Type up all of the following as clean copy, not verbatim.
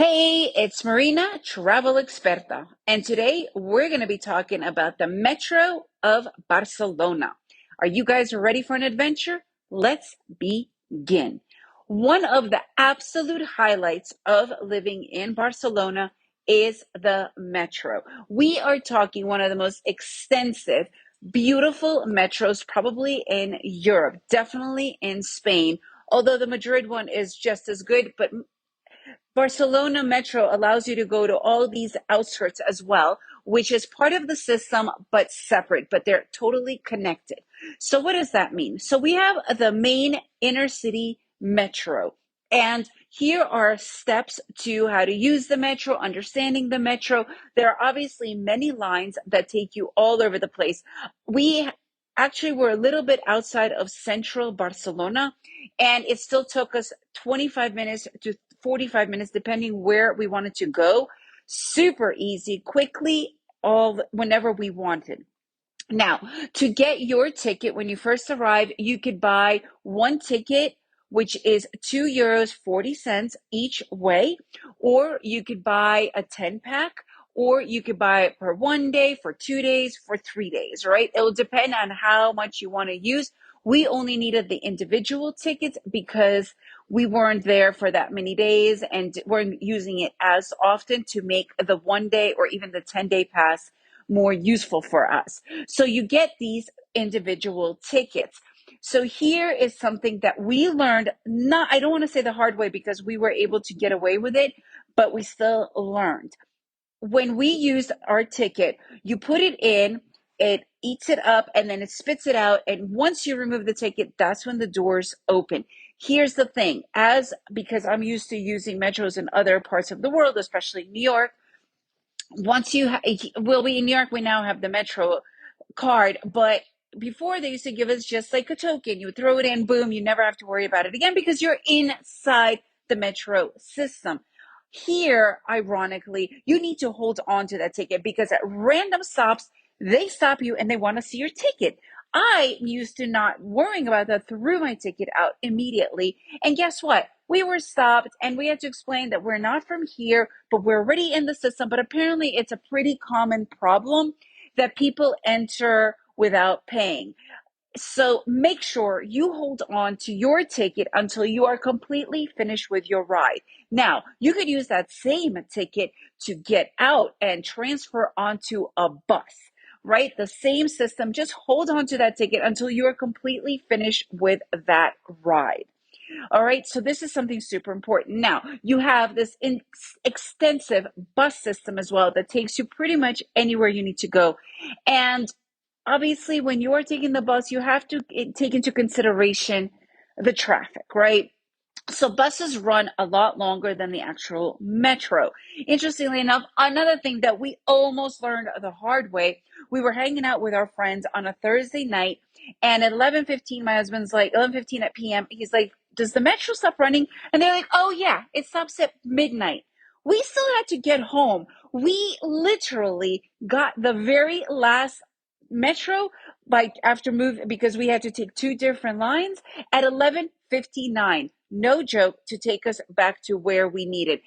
Hey, it's Marina, travel experta, and today we're going to be talking about the Metro of Barcelona. Are you guys ready for an adventure? Let's begin. One of the absolute highlights of living in Barcelona is the metro. We are talking one of the most extensive, beautiful metros probably in Europe, definitely in Spain, although the Madrid one is just as good, but Barcelona Metro allows you to go to all these outskirts as well, which is part of the system but separate, but they're totally connected. So, what does that mean? So, we have the main inner city metro. And here are steps to how to use the metro, understanding the metro. There are obviously many lines that take you all over the place. We actually were a little bit outside of central Barcelona, and it still took us 25 minutes to 45 minutes, depending where we wanted to go. Super easy, quickly, all whenever we wanted. Now, to get your ticket when you first arrive, you could buy one ticket, which is €2.40 each way, or you could buy a 10 pack, or you could buy it for 1 day, for 2 days, for 3 days, right? It will depend on how much you want to use. We only needed the individual tickets because we weren't there for that many days and weren't using it as often to make the 1 day or even the 10-day pass more useful for us. So you get these individual tickets. So here is something that we learned, not, I don't want to say the hard way because we were able to get away with it, but we still learned. When we used our ticket, you put it in, it eats it up, and then it spits it out. And once you remove the ticket, that's when the doors open. Here's the thing, because I'm used to using metros in other parts of the world, especially New York, once will be in New York, we now have the Metro card, but before they used to give us just like a token. You throw it in, boom, you never have to worry about it again because you're inside the Metro system. Here, ironically, you need to hold on to that ticket because at random stops, they stop you and they want to see your ticket. I used to not worrying about that, threw my ticket out immediately. And guess what? We were stopped and we had to explain that we're not from here, but we're already in the system. But apparently, it's a pretty common problem that people enter without paying. So make sure you hold on to your ticket until you are completely finished with your ride. Now, you could use that same ticket to get out and transfer onto a bus, right? The same system. Just hold on to that ticket until you are completely finished with that ride. All right, so this is something super important. Now, you have this extensive bus system as well that takes you pretty much anywhere you need to go. And obviously, when you are taking the bus, you have to take into consideration the traffic, right? So buses run a lot longer than the actual metro. Interestingly enough, another thing that we almost learned the hard way, we were hanging out with our friends on a Thursday night, and at 11:15, my husband's like, 11:15 at PM, he's like, does the metro stop running? And they're like, oh yeah, it stops at midnight. We still had to get home. We literally got the very last metro like after move because we had to take two different lines at 11:59, no joke, to take us back to where we needed.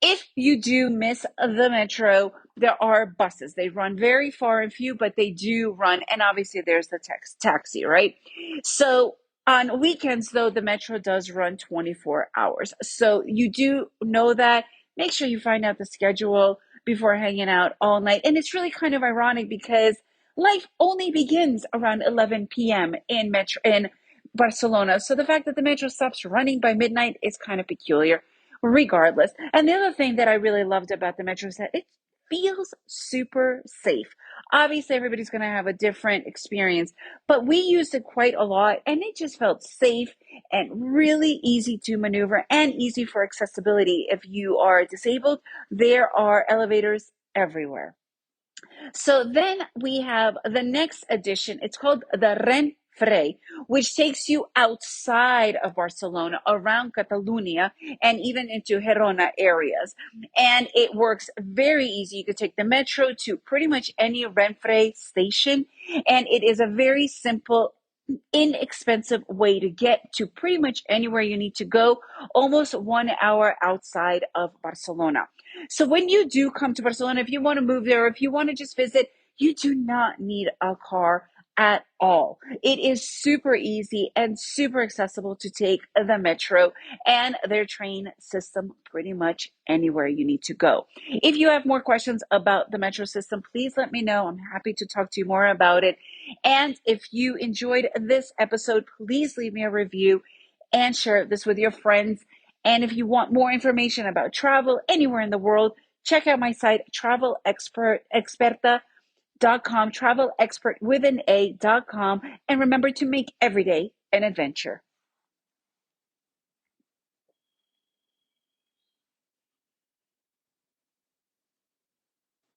If you do miss the metro, there are buses. They run very far and few, but they do run. And obviously, there's the taxi, right? So on weekends, though, the metro does run 24 hours. So you do know that. Make sure you find out the schedule before hanging out all night. And it's really kind of ironic because life only begins around 11 p.m. in Barcelona. So the fact that the metro stops running by midnight is kind of peculiar regardless. And the other thing that I really loved about the metro is that it feels super safe. Obviously, everybody's going to have a different experience, but we used it quite a lot and it just felt safe and really easy to maneuver and easy for accessibility. If you are disabled, there are elevators everywhere. So then we have the next edition. It's called the Renfre, which takes you outside of Barcelona, around Catalonia, and even into Gerona areas. And it works very easy. You could take the metro to pretty much any Renfre station, and it is a very simple inexpensive way to get to pretty much anywhere you need to go, almost 1 hour outside of Barcelona. So when you do come to Barcelona, if you want to move there, if you want to just visit, you do not need a car at all. It is super easy and super accessible to take the metro and their train system pretty much anywhere you need to go. If you have more questions about the metro system, please let me know. I'm happy to talk to you more about it. And if you enjoyed this episode, please leave me a review and share this with your friends. And if you want more information about travel anywhere in the world, check out my site, Experta.com, travel expert with an A.com. And remember to make every day an adventure.